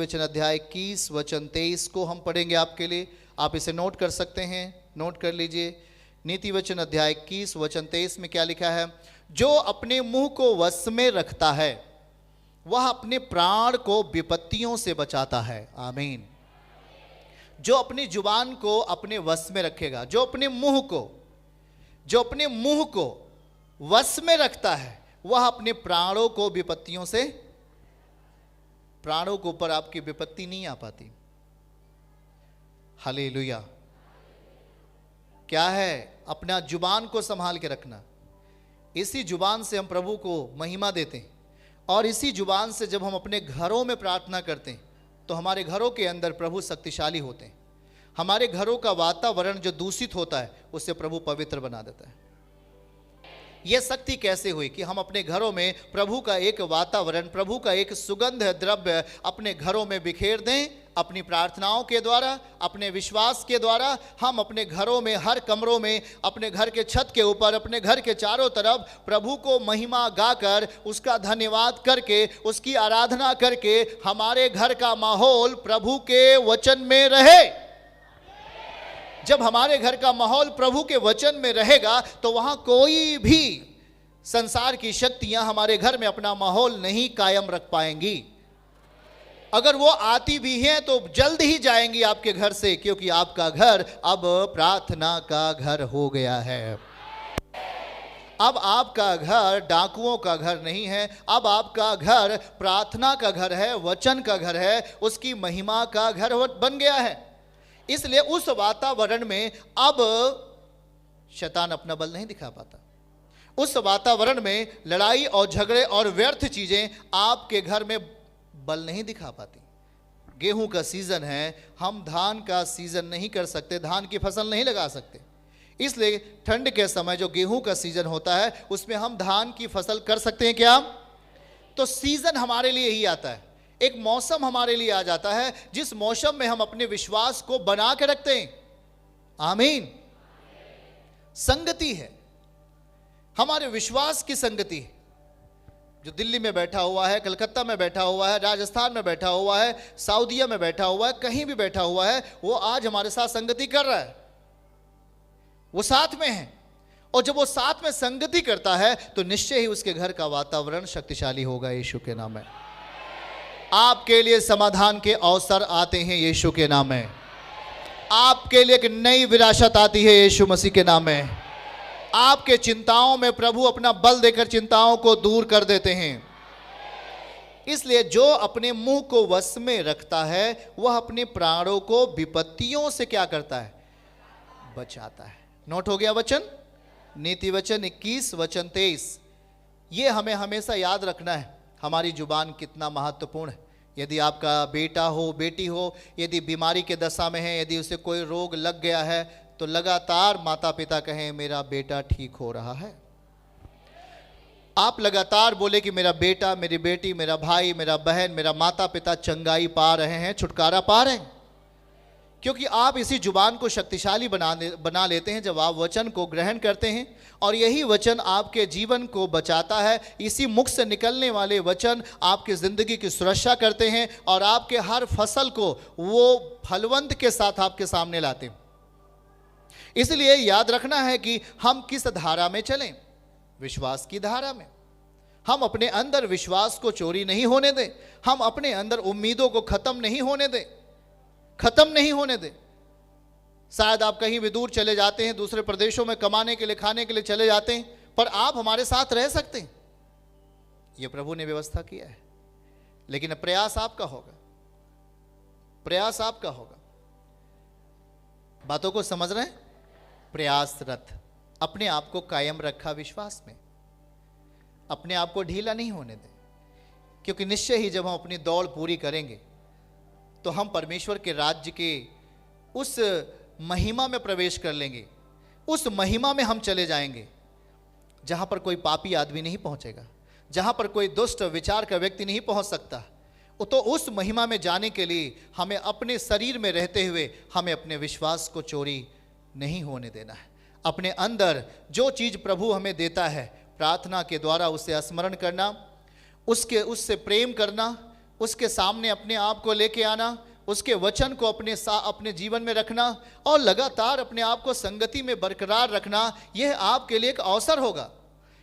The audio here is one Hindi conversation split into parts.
वचन अध्याय 21 वचन 23 को हम पढ़ेंगे आपके लिए। आप इसे नोट कर सकते हैं, नोट कर लीजिए। नीति वचन अध्याय 21 वचन 23 में क्या लिखा है? जो अपने मुंह को वश में रखता है वह अपने प्राण को विपत्तियों से बचाता है। आमीन। जो अपनी जुबान को अपने वश में रखेगा, जो अपने मुंह को वश में रखता है, वह अपने प्राणों को विपत्तियों से, प्राणों के ऊपर आपकी विपत्ति नहीं आ पाती। हालेलुया। क्या है? अपना जुबान को संभाल के रखना। इसी जुबान से हम प्रभु को महिमा देते हैं, और इसी जुबान से जब हम अपने घरों में प्रार्थना करते हैं तो हमारे घरों के अंदर प्रभु शक्तिशाली होते हैं। हमारे घरों का वातावरण जो दूषित होता है उससे प्रभु पवित्र बना देता है। यह शक्ति कैसे हुई कि हम अपने घरों में प्रभु का एक वातावरण, प्रभु का एक सुगंध द्रव्य अपने घरों में बिखेर दें। अपनी प्रार्थनाओं के द्वारा, अपने विश्वास के द्वारा हम अपने घरों में, हर कमरों में, अपने घर के छत के ऊपर, अपने घर के चारों तरफ प्रभु को महिमा गाकर, उसका धन्यवाद करके, उसकी आराधना करके हमारे घर का माहौल प्रभु के वचन में रहे। जब हमारे घर का माहौल प्रभु के वचन में रहेगा तो वहां कोई भी संसार की शक्तियां हमारे घर में अपना माहौल नहीं कायम रख पाएंगी। अगर वो आती भी हैं तो जल्द ही जाएंगी आपके घर से, क्योंकि आपका घर अब प्रार्थना का घर हो गया है। अब आपका घर डाकुओं का घर नहीं है, अब आपका घर प्रार्थना का घर है, वचन का घर है, उसकी महिमा का घर बन गया है। इसलिए उस वातावरण में अब शैतान अपना बल नहीं दिखा पाता। उस वातावरण में लड़ाई और झगड़े और व्यर्थ चीजें आपके घर में बल नहीं दिखा पाती। गेहूं का सीजन है, हम धान का सीजन नहीं कर सकते, धान की फसल नहीं लगा सकते। इसलिए ठंड के समय जो गेहूं का सीजन होता है उसमें हम धान की फसल कर सकते हैं क्या? तो सीजन हमारे लिए ही आता है, एक मौसम हमारे लिए आ जाता है जिस मौसम में हम अपने विश्वास को बना के रखते हैं। आमीन। संगति है, हमारे विश्वास की संगति है। जो दिल्ली में बैठा हुआ है, कलकत्ता में बैठा हुआ है, राजस्थान में बैठा हुआ है, सऊदीया में बैठा हुआ है, कहीं भी बैठा हुआ है, वो आज हमारे साथ संगति कर रहा है, वो साथ में है। और जब वो साथ में संगति करता है तो निश्चय ही उसके घर का वातावरण शक्तिशाली होगा। यीशु के नाम में आपके लिए समाधान के अवसर आते हैं, यीशु के नाम में आपके लिए एक नई विरासत आती है, यीशु मसीह के नाम में। आपके चिंताओं में प्रभु अपना बल देकर चिंताओं को दूर कर देते हैं। इसलिए जो अपने मुंह को वश में रखता है वह अपने प्राणों को विपत्तियों से क्या करता है? बचाता है। नोट हो गया वचन? नीति वचन 21 वचन 23। ये हमें हमेशा याद रखना है, हमारी जुबान कितना महत्वपूर्ण है। यदि आपका बेटा हो, बेटी हो, यदि बीमारी के दशा में है, यदि उसे कोई रोग लग गया है तो लगातार माता पिता कहें मेरा बेटा ठीक हो रहा है। आप लगातार बोले कि मेरा बेटा, मेरी बेटी, मेरा भाई, मेरा बहन, मेरा माता पिता चंगाई पा रहे हैं, छुटकारा पा रहे हैं, क्योंकि आप इसी जुबान को शक्तिशाली बना लेते हैं जब आप वचन को ग्रहण करते हैं। और यही वचन आपके जीवन को बचाता है। इसी मुख से निकलने वाले वचन आपकी ज़िंदगी की सुरक्षा करते हैं और आपके हर फसल को वो फलवंत के साथ आपके सामने लाते हैं। इसलिए याद रखना है कि हम किस धारा में चलें, विश्वास की धारा में। हम अपने अंदर विश्वास को चोरी नहीं होने दें, हम अपने अंदर उम्मीदों को खत्म नहीं होने दें, खत्म नहीं होने दें। शायद आप कहीं भी दूर चले जाते हैं, दूसरे प्रदेशों में कमाने के लिए, खाने के लिए चले जाते हैं, पर आप हमारे साथ रह सकते हैं, यह प्रभु ने व्यवस्था किया है। लेकिन प्रयास आपका होगा, प्रयास आपका होगा। बातों को समझ रहे हैं? प्रयासरत, अपने आप को कायम रखा विश्वास में, अपने आप को ढीला नहीं होने दें, क्योंकि निश्चय ही जब हम अपनी दौड़ पूरी करेंगे तो हम परमेश्वर के राज्य के उस महिमा में प्रवेश कर लेंगे। उस महिमा में हम चले जाएंगे जहां पर कोई पापी आदमी नहीं पहुंचेगा, जहां पर कोई दुष्ट विचार का व्यक्ति नहीं पहुंच सकता। तो उस महिमा में जाने के लिए हमें अपने शरीर में रहते हुए हमें अपने विश्वास को चोरी नहीं होने देना है। अपने अंदर जो चीज प्रभु हमें देता है, प्रार्थना के द्वारा उसे स्मरण करना, उससे प्रेम करना, उसके सामने अपने आप को लेके आना, उसके वचन को अपने जीवन में रखना और लगातार अपने आप को संगति में बरकरार रखना, यह आपके लिए एक अवसर होगा।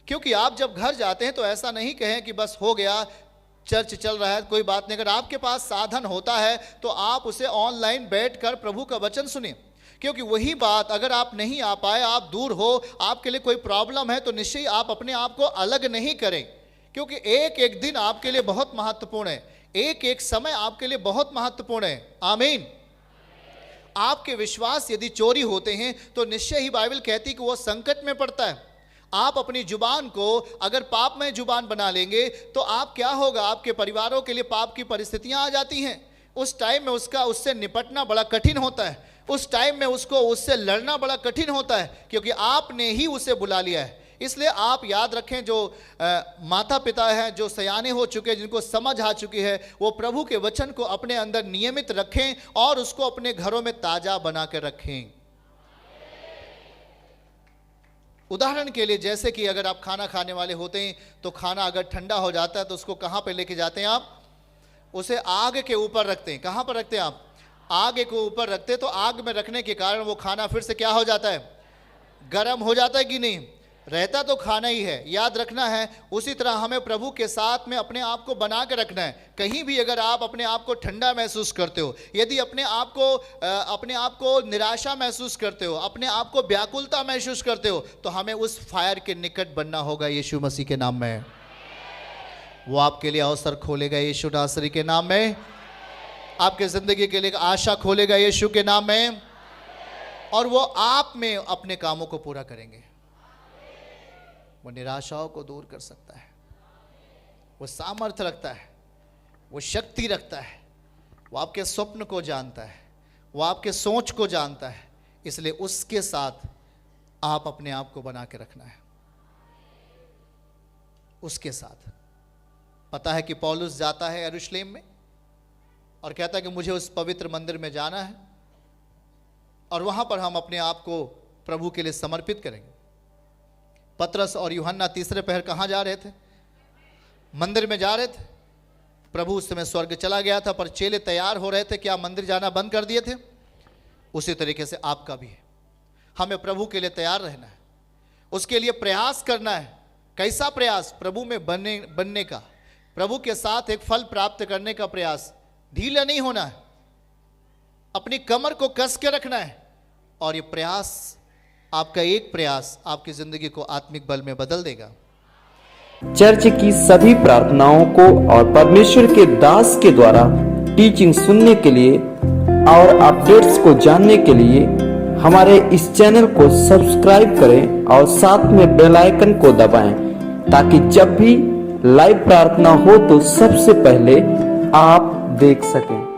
क्योंकि आप जब घर जाते हैं तो ऐसा नहीं कहें कि बस हो गया, चर्च चल रहा है, कोई बात नहीं। अगर आपके पास साधन होता है तो आप उसे ऑनलाइन बैठकर प्रभु का वचन सुनें। क्योंकि वही बात, अगर आप नहीं आ पाए, आप दूर हो, आपके लिए कोई प्रॉब्लम है, तो निश्चय आप अपने आप को अलग नहीं करें। क्योंकि एक एक दिन आपके लिए बहुत महत्वपूर्ण है, एक एक समय आपके लिए बहुत महत्वपूर्ण है। आमीन। आपके विश्वास यदि चोरी होते हैं तो निश्चय ही बाइबल कहती है कि वो संकट में पड़ता है। आप अपनी जुबान को अगर पापमय जुबान बना लेंगे तो आप क्या होगा, आपके परिवारों के लिए पाप की परिस्थितियां आ जाती हैं। उस टाइम में उससे निपटना बड़ा कठिन होता है, उस टाइम में उससे लड़ना बड़ा कठिन होता है, क्योंकि आपने ही उसे बुला लिया है। इसलिए आप याद रखें, जो माता पिता हैं, जो सयाने हो चुके, जिनको समझ आ चुकी है, वो प्रभु के वचन को अपने अंदर नियमित रखें और उसको अपने घरों में ताजा बना कर रखें। उदाहरण के लिए, जैसे कि अगर आप खाना खाने वाले होते हैं तो खाना अगर ठंडा हो जाता है तो उसको कहाँ पे लेके जाते हैं आप? उसे आग के ऊपर रखते हैं। कहाँ पर रखते हैं आप? आग के ऊपर रखते हैं। तो आग में रखने के कारण वो खाना फिर से क्या हो जाता है? गर्म हो जाता है कि नहीं? रहता तो खाना ही है, याद रखना है। उसी तरह हमें प्रभु के साथ में अपने आप को बना के रखना है। कहीं भी अगर आप अपने आप को ठंडा महसूस करते हो, यदि अपने आप को निराशा महसूस करते हो, अपने आप को व्याकुलता महसूस करते हो, तो हमें उस फायर के निकट बनना होगा यीशु मसीह के नाम में। वो आपके लिए अवसर खोलेगा यीशु नासरी के नाम में, आपके जिंदगी के लिए आशा खोलेगा यीशु के नाम में, और वो आप में अपने कामों को पूरा करेंगे। वो निराशाओं को दूर कर सकता है, वो सामर्थ्य रखता है, वो शक्ति रखता है, वो आपके स्वप्न को जानता है, वो आपके सोच को जानता है। इसलिए उसके साथ आप अपने आप को बना के रखना है। उसके साथ पता है कि पौलुस जाता है यरूशलेम में और कहता है कि मुझे उस पवित्र मंदिर में जाना है और वहां पर हम अपने आप को प्रभु के लिए समर्पित करेंगे। पतरस और यूहन्ना तीसरे पहर कहाँ जा रहे थे? मंदिर में जा रहे थे। प्रभु उस समय स्वर्ग चला गया था, पर चेले तैयार हो रहे थे, क्या मंदिर जाना बंद कर दिए थे? उसी तरीके से आपका भी है। हमें प्रभु के लिए तैयार रहना है, उसके लिए प्रयास करना है। कैसा प्रयास? प्रभु में बनने का, प्रभु के साथ एक फल प्राप्त करने का प्रयास। ढीला नहीं होना है, अपनी कमर को कस के रखना है। और ये प्रयास, आपका एक प्रयास आपकी जिंदगी को आत्मिक बल में बदल देगा। चर्च की सभी प्रार्थनाओं को और परमेश्वर के दास के द्वारा टीचिंग सुनने के लिए और अपडेट्स को जानने के लिए हमारे इस चैनल को सब्सक्राइब करें और साथ में बेल आइकन को दबाएं, ताकि जब भी लाइव प्रार्थना हो तो सबसे पहले आप देख सकें।